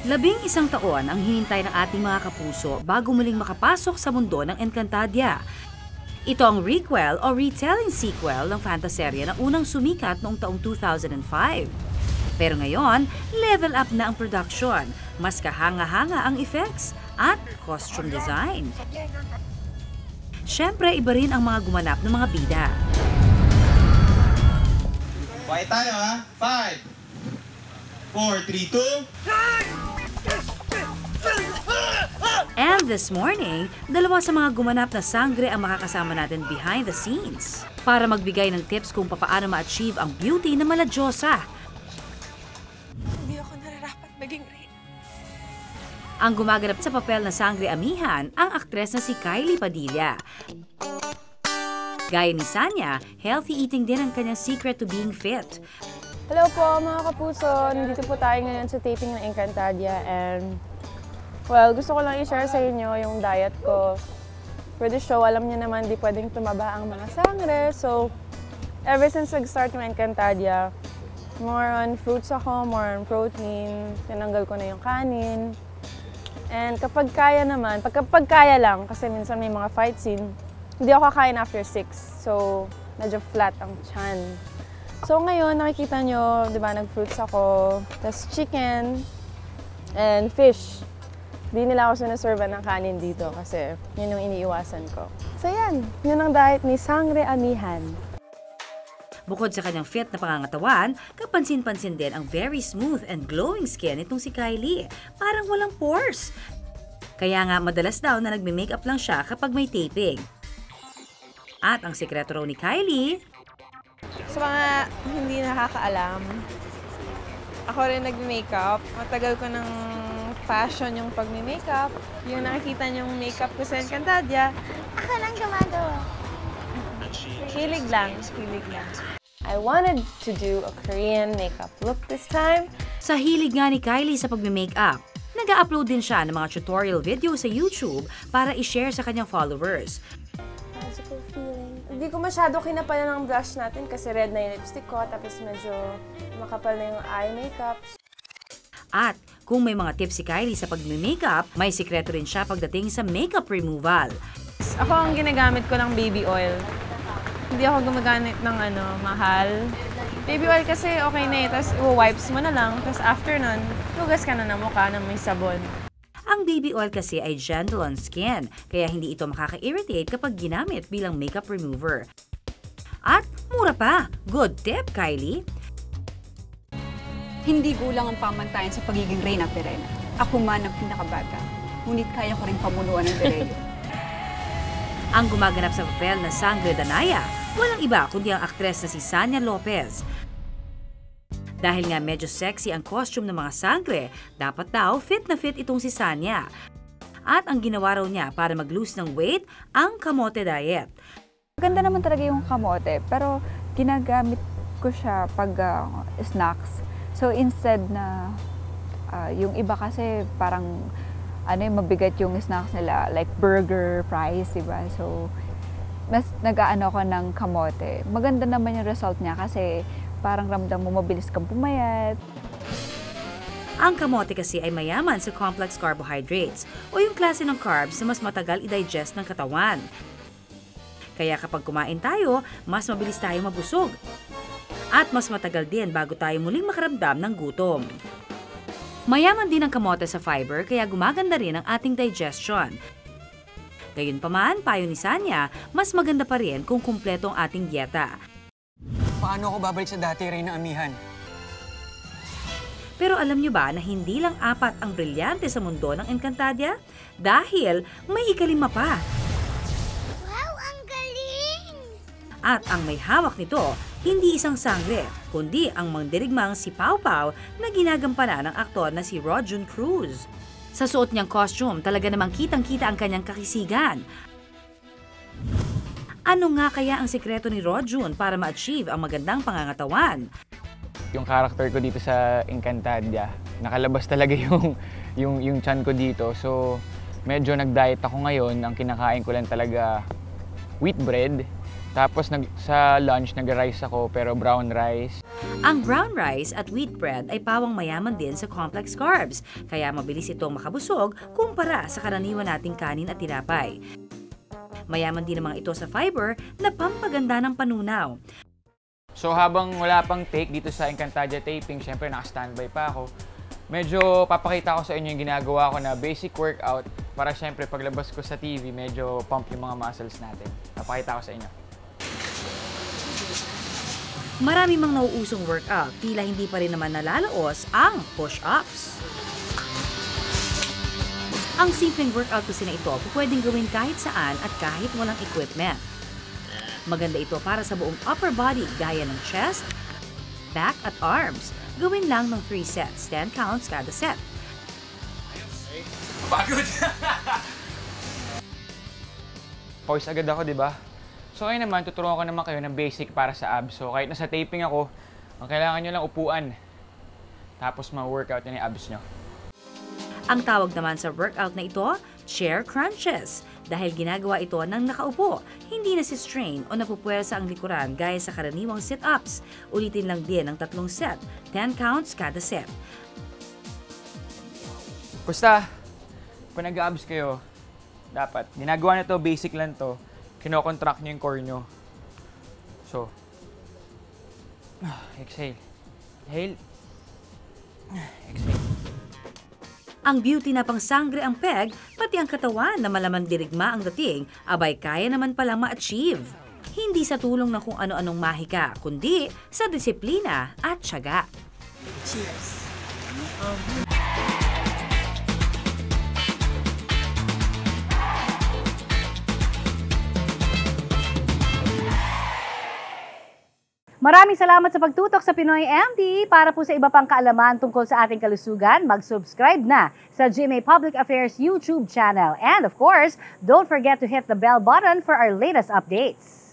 11 taon ang hinintay ng ating mga kapuso bago muling makapasok sa mundo ng Encantadia. Ito ang requel o retelling sequel ng fantaserya na unang sumikat noong taong 2005. Pero ngayon, level up na ang production, mas kahanga-hanga ang effects at costume design. Siyempre, iba rin ang mga gumanap ng mga bida. Quiet tayo ha? 5, 4, 3, 2... And this morning, dalawa sa mga gumanap na sangre ang makakasama natin behind the scenes para magbigay ng tips kung paano ma-achieve ang beauty na maladyosa. Hindi ako nararapat maging reyna. Ang gumaganap sa papel na sangre amihan, ang aktres na si Kylie Padilla. Gaya ni Sanya, healthy eating din ang kanyang secret to being fit. Hello po mga kapuso! Nandito po tayo ngayon sa taping ng Encantadia and well, gusto ko lang i-share sa inyo yung diet ko. For the show, alam niyo naman di pwedeng tumaba ang mga sangre. So, ever since nag-start yung Encantadia, more on fruits ako, more on protein. Tinanggal ko na yung kanin. And kapag kaya naman, pag kaya lang, kasi minsan may mga fight scene, hindi ako kakain after 6. So, medyo flat ang tiyan. So ngayon, nakikita nyo, di ba, nag-fruits ako, tas chicken, and fish. Di nila ako sinuservan ng kanin dito kasi yun yung iniiwasan ko. So yan, yun ang diet ni Sangre Amihan. Bukod sa kanyang fit na pangangatawan, kapansin-pansin din ang very smooth and glowing skin itong si Kylie. Parang walang pores. Kaya nga madalas daw na nagme-makeup lang siya kapag may taping. At ang sekreto raw ni Kylie, Sa mga hindi nakakaalam, ako rin nag-makeup. Matagal ko ng fashion yung pag-makeup. Yung nakikita niyong makeup ko sa Encantadia, ako lang gumagawa. Hilig lang, hilig lang. I wanted to do a Korean makeup look this time. sa hilig nga ni Kylie sa pagme-makeup, nag-upload din siya ng mga tutorial video sa YouTube para i-share sa kanyang followers. Magical feeling. Hindi ko masyado kinapalan ng blush natin kasi red na yung lipstick ko, tapos medyo makapal na yung eye makeup. At kung may mga tips si Kylie sa pagme-makeup, may sikreto rin siya pagdating sa makeup removal. Ako ang ginagamit ko ng baby oil. Hindi ako gumagamit ng mahal. Baby oil kasi okay na eh, tapos i-wipes mo na lang, tapos after nun, lugas ka na ng mukha ng may sabon. Ang baby oil kasi ay gentle on skin, kaya hindi ito makaka-irritate kapag ginamit bilang makeup remover. At mura pa! Good tip, Kylie! Hindi gulang ang pamantayan sa pagiging Reyna Perena. Ako man ang pinakabata, ngunit kaya ko rin pamunuan ng Bereo. Ang gumaganap sa papel na Sangre Danaya, walang iba kundi ang aktres na si Sanya Lopez. Dahil nga medyo sexy ang costume ng mga sangre, dapat daw fit na fit itong si Sanya. At ang ginawa raw niya para mag-lose ng weight, ang kamote diet. Maganda naman talaga yung kamote, pero ginagamit ko siya pag snacks. So instead na yung iba kasi parang mabigat yung snacks nila, like burger, fries, diba? So mas nag-aano ko ng kamote. Maganda naman yung result niya kasi parang ramdam mo mabilis kang pumayat. Ang kamote kasi ay mayaman sa complex carbohydrates o yung klase ng carbs na mas matagal i-digest ng katawan. Kaya kapag kumain tayo, mas mabilis tayo mabusog. At mas matagal din bago tayo muling makaramdam ng gutom. Mayaman din ang kamote sa fiber kaya gumaganda rin ang ating digestion. Gayunpaman, payo ni Sanya, mas maganda pa rin kung kumpleto ang ating dieta. Paano ako babalik sa dati, Reyna Amihan? Pero alam nyo ba na hindi lang 4 ang brilyante sa mundo ng Encantadia? Dahil may ika-5 pa. Wow, ang galing! At ang may hawak nito, hindi isang sangre, kundi ang mandirigmang si Pau Pau na ginagampanan ng aktor na si Rojun Cruz. Sa suot niyang costume, talaga namang kitang-kita ang kanyang kakisigan. Ano nga kaya ang sikreto ni Rojun para ma-achieve ang magandang pangangatawan? Yung character ko dito sa Encantadia, nakalabas talaga yung tiyan ko dito. So, medyo nag-diet ako ngayon. Ang kinakain ko lang talaga wheat bread Tapos sa lunch, nag-rice ako, pero brown rice. Ang brown rice at wheat bread ay pawang mayaman din sa complex carbs, kaya mabilis itong makabusog kumpara sa karaniwan nating kanin at tinapay. Mayaman din naman ito sa fiber na pampaganda ng panunaw. So habang wala pang take dito sa Encantadia taping, syempre naka-standby pa ako. Medyo papakita ko sa inyo yung ginagawa ko na basic workout para syempre paglabas ko sa TV, medyo pump yung mga muscles natin. Papakita ko sa inyo. Marami mang nauusong workout, tila hindi pa rin naman nalalaos ang push-ups. Ang simpleng workout kasi na ito, pwedeng gawin kahit saan at kahit walang equipment. Maganda ito para sa buong upper body gaya ng chest, back at arms. Gawin lang ng 3 sets, 10 counts kada set. Pagod! Pause agad ako, di ba? So kayo naman, tuturuan ko naman kayo ng basic para sa abs. So kahit nasa taping ako, ang kailangan nyo lang upuan. Tapos ma-workout nyo yung abs nyo. Ang tawag naman sa workout na ito, chair crunches. Dahil ginagawa ito ng nakaupo, hindi na si strain o napupuwersa ang likuran gaya sa karaniwang sit-ups. Ulitin lang din ang 3 set, 10 counts kada set. Basta, kung nag-abs kayo, dapat, ginagawa na to, basic lang to, kinocontract nyo yung core nyo. So, exhale. Inhale. Exhale. Ang beauty na pangsangre ang peg, pati ang katawan na malaman dirigma ang dating, abay kaya naman palang ma-achieve. Hindi sa tulong ng kung ano-anong mahika, kundi sa disiplina at tiyaga. Cheers. Maraming salamat sa pagtutok sa Pinoy MD. Para po sa iba pang kaalaman tungkol sa ating kalusugan, mag-subscribe na sa GMA Public Affairs YouTube channel. And of course, don't forget to hit the bell button for our latest updates.